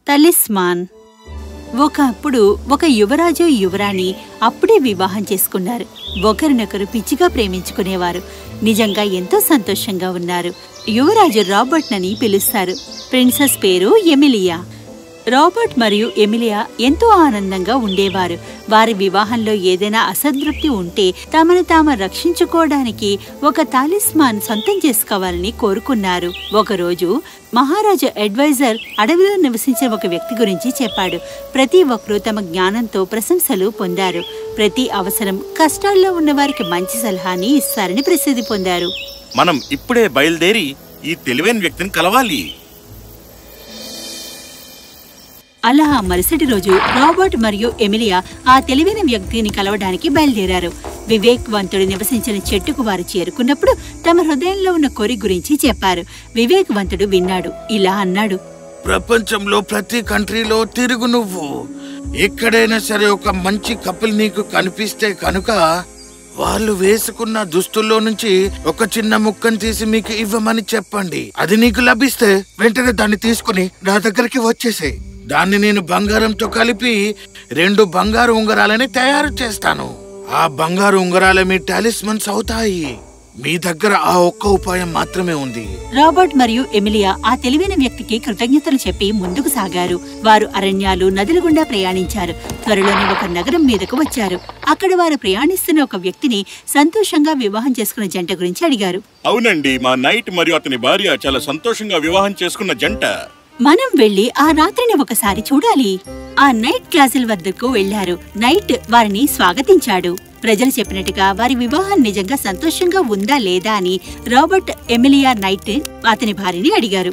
తలిస్మాన్. ఒకప్పుడు ఒక యువరాజు యువరాణి అప్పుడే వివాహం చేసుకున్నారు. ఒకరినొకరు పిచ్చిగా ప్రేమించుకునేవారు. నిజంగా ఎంతో సంతోషంగా ఉన్నారు. యువరాజు రాబర్ట్ అని పిలుస్తారు. ప్రిన్సెస్ పేరు ఎమిలియా. రాబర్ట్ మరియు ఎమిలియా ఎంతో ఆనందంగా ఉండేవారు. వారి వివాహంలో ఏదైనా అసంతృప్తి ఉంటే తమను తాము రక్షించుకోవడానికి ఒక తాలిస్మాన్ సొంతం చేసుకోవాలని కోరుకున్నారు. ఒకరోజు మహారాజు అడ్వైజర్ అడవిలో నివసించిన ఒక వ్యక్తి గురించి చెప్పాడు. ప్రతి ఒక్కరూ తమ జ్ఞానంతో ప్రశంసలు పొందారు. ప్రతి అవసరం కష్టాల్లో ఉన్న వారికి మంచి సలహాని ఇస్తారని ప్రసిద్ధి పొందారు. మనం ఇప్పుడే బయలుదేరి ఈ తెలివైన వ్యక్తిని కలవాలి. అలా మరుసటి రోజు రాబర్ట్ మరియు ఎమిలియా ఆ తెలివైన వ్యక్తిని కలవడానికి బయలుదేరారు. వివేక్వంతుడు నివసించిన చెట్టుకు వారు చేరుకున్నప్పుడు తమ హృదయంలో ఉన్న కోరిక గురించి చెప్పారు. వివేక్వంతుడు విన్నాడు. ఇలా అన్నాడు, ప్రపంచంలో ప్రతి కంట్రీలో తిరుగు నువ్వు. ఎక్కడైనా సరే ఒక మంచి కపుల్ నీకు కనిపిస్తే కనుక వాళ్ళు వేసుకున్న దుస్తుల్లో నుంచి ఒక చిన్న ముక్కను తీసి మీకు ఇవ్వమని చెప్పండి. అది నీకు లభిస్తే వెంటనే దాన్ని తీసుకుని నా దగ్గరికి వచ్చేసే. దాన్ని నేను బంగారంతో కలిపి 2 బంగారు ఉంగరాలని తయారు చేస్తాను. ఆ బంగారు ఉంగరాలే మీ టాలిస్మన్స్ అవుతాయి. మీ దగ్గర ఆ ఒక్క ఉపాయం మాత్రమే ఉంది. రాబర్ట్ మరియు ఎమిలియా ఆ తెలివైన వ్యక్తికి కృతజ్ఞతలు చెప్పి ముందుకు సాగారు. వారు అరణ్యాలు, నదుల గుండా ప్రయాణించారు. త్వరలోనే ఒక నగరం మీదకు వచ్చారు. అక్కడ వారు ప్రయాణిస్తున్న ఒక వ్యక్తిని సంతోషంగా వివాహం చేసుకున్న జంట గురించి అడిగారు. అవునండి, మా నైట్ మరియు అతని భార్య చాలా సంతోషంగా వివాహం చేసుకున్న జంట. మనం వెళ్లి ఆ రాత్రిని ఒకసారి చూడాలి. ఆ నైట్ క్లాసుల వద్దకు వెళ్లారు. నైట్ వారిని స్వాగతించాడు. ప్రజలు చెప్పినట్టుగా వారి వివాహం నిజంగా సంతోషంగా ఉందా లేదా అని రాబర్ట్, ఎమిలియా నైట్ అతని భార్యని అడిగారు.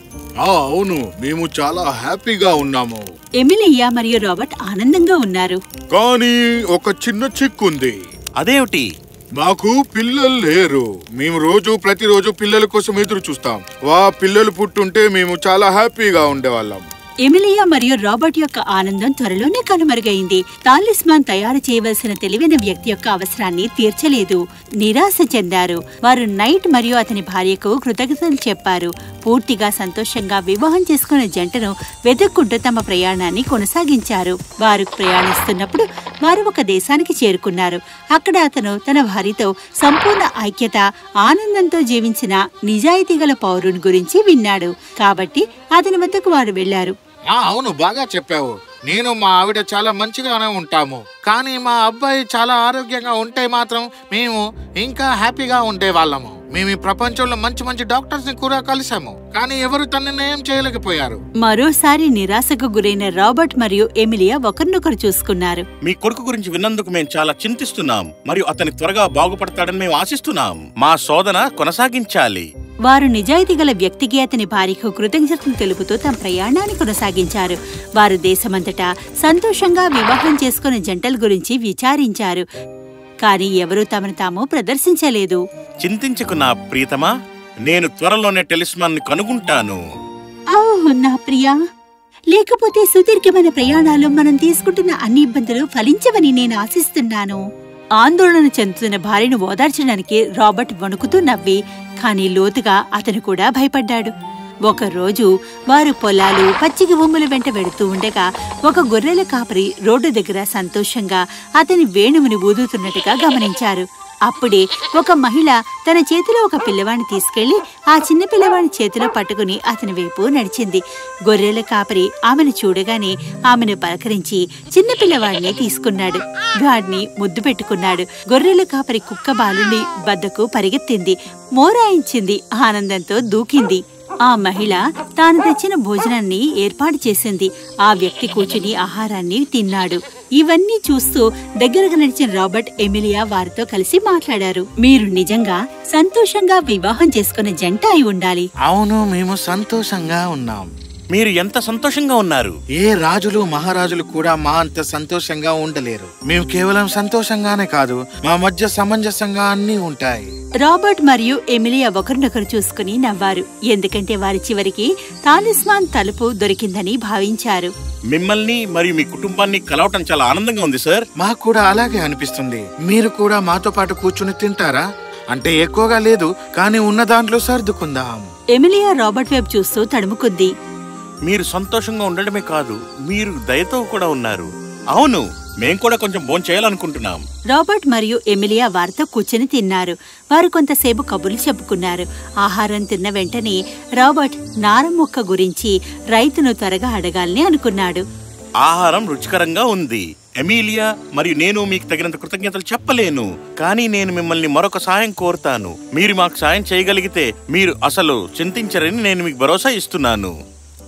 అవును, మేము చాలా హ్యాపీగా ఉన్నాము. ఎమిలియా మరియు రాబర్ట్ ఆనందంగా ఉన్నారు. కానీ ఒక చిన్న చిక్కుంది. అదేమిటి? మాకు పిల్లలు లేరు. మేము ప్రతిరోజు పిల్లల కోసం ఎదురు చూస్తాం. పిల్లలు పుట్టుంటే మేము చాలా హ్యాపీగా ఉండేవాళ్ళం. ఎమిలియా మరియు రాబర్ట్ యొక్క ఆనందం త్వరలోనే కనుమరుగైంది. తాలిస్మాన్ తయారు చేయవలసిన తెలివైన వ్యక్తి యొక్క అవసరాన్ని తీర్చలేదు. నిరాశ చెందారు. వారు నైట్ మరియు అతని భార్యకు కృతజ్ఞతలు చెప్పారు. పూర్తిగా సంతోషంగా వివాహం చేసుకున్న జంటను వెతుక్కుంటూ తమ ప్రయాణాన్ని కొనసాగించారు. వారు ప్రయాణిస్తున్నప్పుడు వారు ఒక దేశానికి చేరుకున్నారు. అక్కడ అతను తన భార్యతో సంపూర్ణ ఐక్యత, ఆనందంతో జీవించిన నిజాయితీ గల పౌరుని గురించి విన్నాడు. కాబట్టి అతని వద్దకు వారు వెళ్లారు. అవును, బాగా చెప్పావు. నేను మా ఆవిడ చాలా మంచిగానే ఉంటాము. కానీ మా అబ్బాయి చాలా ఆరోగ్యంగా ఉంటే మాత్రం మేము ఇంకా హ్యాపీగా ఉండేవాళ్ళము. మేము ఈ ప్రపంచంలో మంచి మంచి డాక్టర్స్ ని కూడా కలిసాము. కానీ ఎవరు తనని ఏం చేయలేకపోయారు. మరోసారి నిరాశకు గురైన రాబర్ట్ మరియు ఎమిలియా ఒకరినొకరు చూసుకున్నారు. మీ కొడుకు గురించి విన్నందుకు మేము చాలా చింతిస్తున్నాం మరియు అతని త్వరగా బాగుపడతాడని మేము ఆశిస్తున్నాం. మా శోధన కొనసాగించాలి. వారు నిజాయితీ గల వ్యక్తికి అతని భార్యకు కృతజ్ఞతలు తెలుపుతూ తమ ప్రయాణాన్ని కొనసాగించారు. వారు దేశమంతటా సంతోషంగా వివాహం చేసుకున్న జంటల గురించి విచారించారు. కానీ ఎవరూ తమను తాము ప్రదర్శించలేదు. చింతించకు నా ప్రియతమా, నేను త్వరలోనే టెలిస్మాన్ ని కనుగొంటాను. నా ప్రియా, లేకపోతే సుదీర్ఘమైన ప్రయాణాలు మనం తీసుకుంటున్న అన్ని ఇబ్బందులు ఫలించవని నేను ఆశిస్తున్నాను. ఆందోళన చెందుతున్న భార్యను ఓదార్చడానికి రాబర్ట్ వణుకుతూ నవ్వి, కానీ లోతుగా అతను కూడా భయపడ్డాడు. ఒకరోజు వారు పొలాలు, పచ్చిక భూముల వెంట వెడుతూ ఉండగా ఒక గొర్రెల కాపరి రోడ్డు దగ్గర సంతోషంగా అతని వేణువుని ఊదుతున్నట్టుగా గమనించారు. అప్పుడే ఒక మహిళ తన చేతిలో ఒక పిల్లవాడిని తీసుకెళ్లి ఆ చిన్న పిల్లవాడి చేతిలో పట్టుకుని అతని వైపు నడిచింది. గొర్రెల కాపరి ఆమెను చూడగానే ఆమెను పలకరించి చిన్న పిల్లవాడిని తీసుకున్నాడు. వాడిని ముద్దు పెట్టుకున్నాడు. గొర్రెల కాపరి కుక్క బాలుని వద్దకు పరిగెత్తింది, మోరాయించింది, ఆనందంతో దూకింది. ఆ మహిళ తాను తెచ్చిన భోజనాన్ని ఏర్పాటు చేసింది. ఆ వ్యక్తి కూర్చుని ఆహారాన్ని తిన్నాడు. ఇవన్నీ చూస్తూ దగ్గరగా నడిచిన రాబర్ట్, ఎమిలియా వారితో కలిసి మాట్లాడారు. మీరు నిజంగా సంతోషంగా వివాహం చేసుకున్న జంట అయి ఉండాలి. అవును, మేము సంతోషంగా ఉన్నాం. మీరు ఎంత సంతోషంగా ఉన్నారు. ఏ రాజులు, మహారాజులు కూడా మా అంత సంతోషంగా ఉండలేరు. మేము కేవలం సంతోషంగానే కాదు, మా మధ్య సమంజసంగా అన్నీ ఉంటాయి. రాబర్ట్ మరియు ఎమిలియా ఒకరినొకరు చూసుకుని నవ్వారు. ఎందుకంటే వారి చివరికి తాలిస్మాన్ తలుపు దొరికిందని భావించారు. మిమ్మల్ని మరియు మీ కుటుంబాన్ని కలవటం చాలా ఆనందంగా ఉంది సార్. మాకు కూడా అలాగే అనిపిస్తుంది. మీరు కూడా మాతో పాటు కూర్చుని తింటారా? అంటే ఎక్కువగా లేదు, కానీ ఉన్న దాంట్లో సర్దుకుందాం. ఎమిలియా రాబర్ట్ వైపు చూస్తూ తడుముకుంది. మీరు సంతోషంగా ఉండడమే కాదు, మీరు దయతో కూడా ఉన్నారు. అవును, మేం కూడా కొంచెం భోంచేయాలనుకుంటున్నాం. రాబర్ట్ మరియు ఎమిలియా వారితో కూర్చుని తిన్నారు. వారు కొంతసేపు కబుర్లు చెప్పుకున్నారు. ఆహారం తిన్న వెంటనే రాబర్ట్ నార మొక్క గురించి రైతును త్వరగా అడగాలని అనుకున్నాడు. ఆహారం రుచికరంగా ఉంది. ఎమిలియా మరియు నేను మీకు తగినంత కృతజ్ఞతలు చెప్పలేను, కానీ నేను మిమ్మల్ని మరొక సాయం కోరుతాను. మీరు మాకు సాయం చేయగలిగితే మీరు అసలు చింతించరని నేను మీకు భరోసా ఇస్తున్నాను.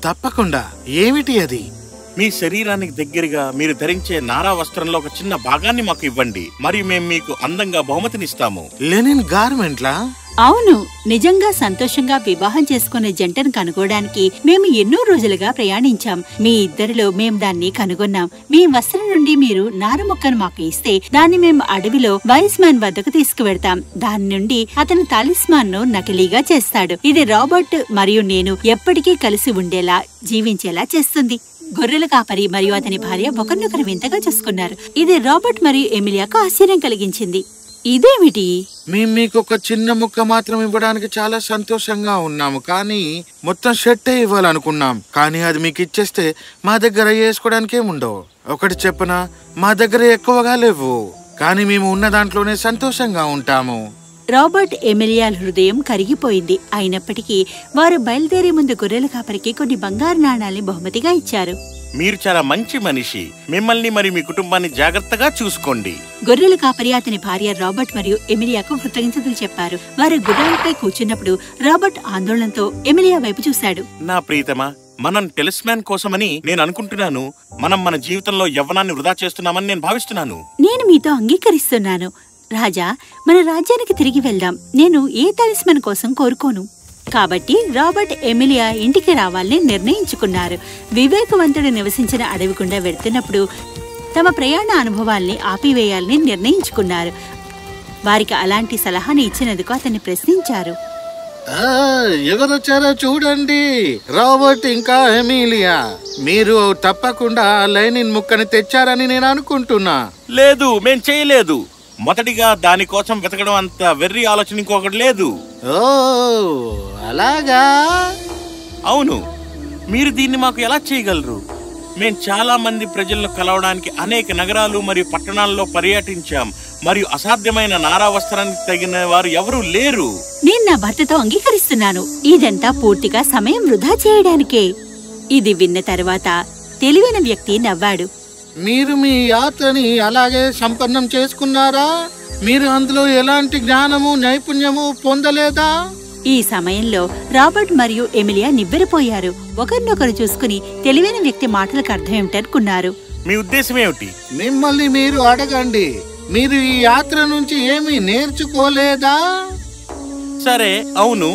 తప్పకుండా. ఏమిటి అది? మీ శరీరానికి దగ్గరగా మీరు ధరించే నారా వస్త్రంలో ఒక చిన్న భాగాన్ని మాకు ఇవ్వండి, మరియు మేము మీకు అందంగా బహుమతినిస్తాము. లెనిన్ గార్మెంట్లా? అవును, నిజంగా సంతోషంగా వివాహం చేసుకునే జంటను కనుగోడానికి మేము ఎన్నో రోజులుగా ప్రయాణించాం. మీ ఇద్దరిలో మేం దాన్ని కనుగొన్నాం. మీ వస్త్రం నుండి మీరు నార మొక్కను మాకు ఇస్తే దాన్ని మేము అడవిలో వైస్ మ్యాన్ వద్దకు తీసుకువెడతాం. దాని నుండి అతను తాలిస్మాన్ ను నకిలీగా చేస్తాడు. ఇది రాబర్ట్ మరియు నేను ఎప్పటికీ కలిసి ఉండేలా, జీవించేలా చేస్తుంది. గొర్రెల కాపరి మరియు అతని భార్య ఒకరినొకరు వింతగా చూసుకున్నారు. ఇది రాబర్ట్ మరియు ఎమిలియాకు ఆశ్చర్యం కలిగించింది. ఇదేమిటి? మేము మీకు ఒక చిన్న ముక్క మాత్రం ఇవ్వడానికి చాలా సంతోషంగా ఉన్నాము, కానీ మొత్తం షర్టే ఇవ్వాలనుకున్నాం. కానీ అది మీకు ఇచ్చేస్తే మా దగ్గర వేసుకోవడానికి ఏముండవు. ఒకటి చెప్పనా, మా దగ్గర ఎక్కువగా లేవు, కానీ మేము ఉన్న దాంట్లోనే సంతోషంగా ఉంటాము. రాబర్ట్ ఎమిలియాల హృదయం కరిగిపోయింది. అయినప్పటికీ వారు బయలుదేరే ముందు గొర్రెల కాపరికి కొన్ని బంగారు నాణాల్ని బహుమతిగా ఇచ్చారు. మీరు చాలా మంచి మనిషి. మిమ్మల్ని మరియు మీ కుటుంబాన్ని జాగ్రత్తగా చూసుకోండి. గొర్రెల కాపరి అతని భార్య రాబర్ట్ మరియు ఎమిలియాకు కృతజ్ఞతలు చెప్పారు. వారు గుర్రాలపై కూర్చున్నప్పుడు రాబర్ట్ ఆందోళనతో ఎమిలియా వైపు చూశాడు. నా ప్రీతమా, మనం టెలిస్మాన్ కోసమని నేను అనుకుంటున్నాను. మనం మన జీవితంలో యవ్వనాన్ని వృధా చేస్తున్నామని నేను భావిస్తున్నాను. నేను మీతో అంగీకరిస్తున్నాను. రాజా, మన రాజ్యానికి తిరిగి వెళ్దాం. నేను ఏ తాలిస్మాన్ కోసం కోరుకోను. కాబట్టి రాబర్ట్ ఎమిలియా ఇంటికి రావాలని నిర్ణయించుకున్నారు. వివేకవంతుడు నివసించిన అడవి గుండా వెళ్తున్నప్పుడు తమ ప్రయాణ అనుభవాల్ని ఆపివేయాలని నిర్ణయించుకున్నారు. వారికి అలాంటి సలహాని ఇచ్చినందుకు అతన్ని ప్రశ్నించారు. ఎవరొచ్చారో చూడండి, రాబర్ట్ ఇంకా ఎమిలియా. మీరు తప్పకుండా లెనిన్ ముక్కని తెచ్చారని నేను అనుకుంటున్నా. లేదు, మేం చేయలేదు. మొదటిగా దానికోసం వెతకడం అంత వెర్రి ఆలోచన ఇంకొకటి లేదు. ఓ అలాగా? అవును, మీరు దీన్ని మాకు ఎలా చేయగలరు? మేం చాలా మంది ప్రజలను కలవడానికి అనేక నగరాలు మరియు పట్టణాల్లో పర్యటించాం, మరియు అసాధ్యమైన నారా వస్త్రానికి తగిన వారు ఎవరూ లేరు. నేను నా భర్తతో అంగీకరిస్తున్నాను. ఇదంతా పూర్తిగా సమయం వృధా చేయడానికే. ఇది విన్న తర్వాత తెలివైన వ్యక్తి నవ్వాడు. మీరు మీ యాత్రని అలాగే సంపన్నం చేసుకున్నారా? మీరు అందులో ఎలాంటి జ్ఞానము నైపుణ్యము పొందలేదా? ఈ సమయంలో రాబర్ట్ మరియు ఎమిలియా నివ్వెరపోయారు. ఒకరినొకరు చూసుకుని తెలివైన వ్యక్తి మాటలకు అర్థమేమిటనుకున్నారు. మీ ఉద్దేశం ఏమిటి? మిమ్మల్ని మీరు అడగండి. మీరు ఈ యాత్ర నుంచి ఏమీ నేర్చుకోలేదా? సరే, అవును,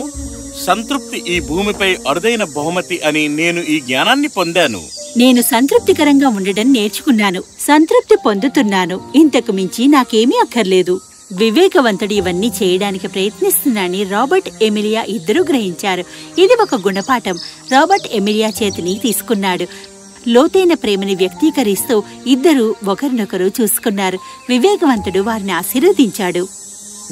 సంతృప్తి ఈ భూమిపై అరుదైన బహుమతి అని నేను ఈ జ్ఞానాన్ని పొందాను. నేను సంతృప్తికరంగా ఉండడం నేర్చుకున్నాను. సంతృప్తి పొందుతున్నాను. ఇంతకు మించి నాకేమీ అక్కర్లేదు. వివేకవంతుడు ఇవన్నీ చేయడానికి ప్రయత్నిస్తున్నాడని రాబర్ట్ ఎమిలియా ఇద్దరూ గ్రహించారు. ఇది ఒక గుణపాఠం. రాబర్ట్ ఎమిలియా చేతిని తీసుకున్నాడు. లోతైన ప్రేమని వ్యక్తీకరిస్తూ ఇద్దరూ ఒకరినొకరు చూసుకున్నారు. వివేకవంతుడు వారిని ఆశీర్వదించాడు.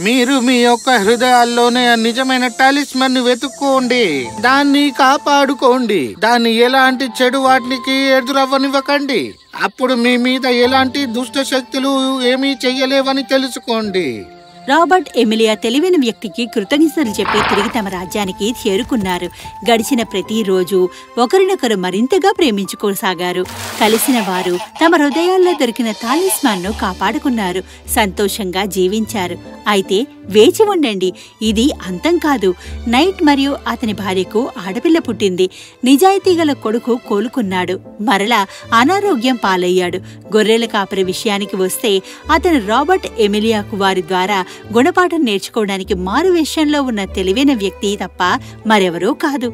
మీరు మీ యొక్క హృదయాల్లోనే నిజమైన టాలిస్మన్ ని వెతుక్కోండి, దాన్ని కాపాడుకోండి, దాన్ని ఎలాంటి చెడు వాటికి ఎదురవ్వనివ్వకండి. అప్పుడు మీ మీద ఎలాంటి దుష్ట శక్తులు ఏమీ చెయ్యలేవని తెలుసుకోండి. రాబర్ట్ ఎమిలియా తెలివైన వ్యక్తికి కృతజ్ఞతలు చెప్పి తిరిగి తమ రాజ్యానికి చేరుకున్నారు. గడిచిన ప్రతిరోజు ఒకరినొకరు మరింతగా ప్రేమించుకోసాగారు. కలిసిన వారు తమ హృదయాల్లో దొరికిన తాలిస్మాన్ను కాపాడుకున్నారు. సంతోషంగా జీవించారు. అయితే వేచి ఉండండి, ఇది అంతం కాదు. నైట్ మరియు అతని భార్యకు ఆడపిల్ల పుట్టింది. నిజాయితీ గల కొడుకు కోలుకున్నాడు. మరలా అనారోగ్యం పాలయ్యాడు. గొర్రెల కాపరి విషయానికి వస్తే అతను రాబర్ట్ ఎమిలియాకు వారి ద్వారా గుణపాఠం నేర్చుకోవడానికి మారువేషంలో ఉన్న తెలివైన వ్యక్తి తప్ప మరెవరూ కాదు.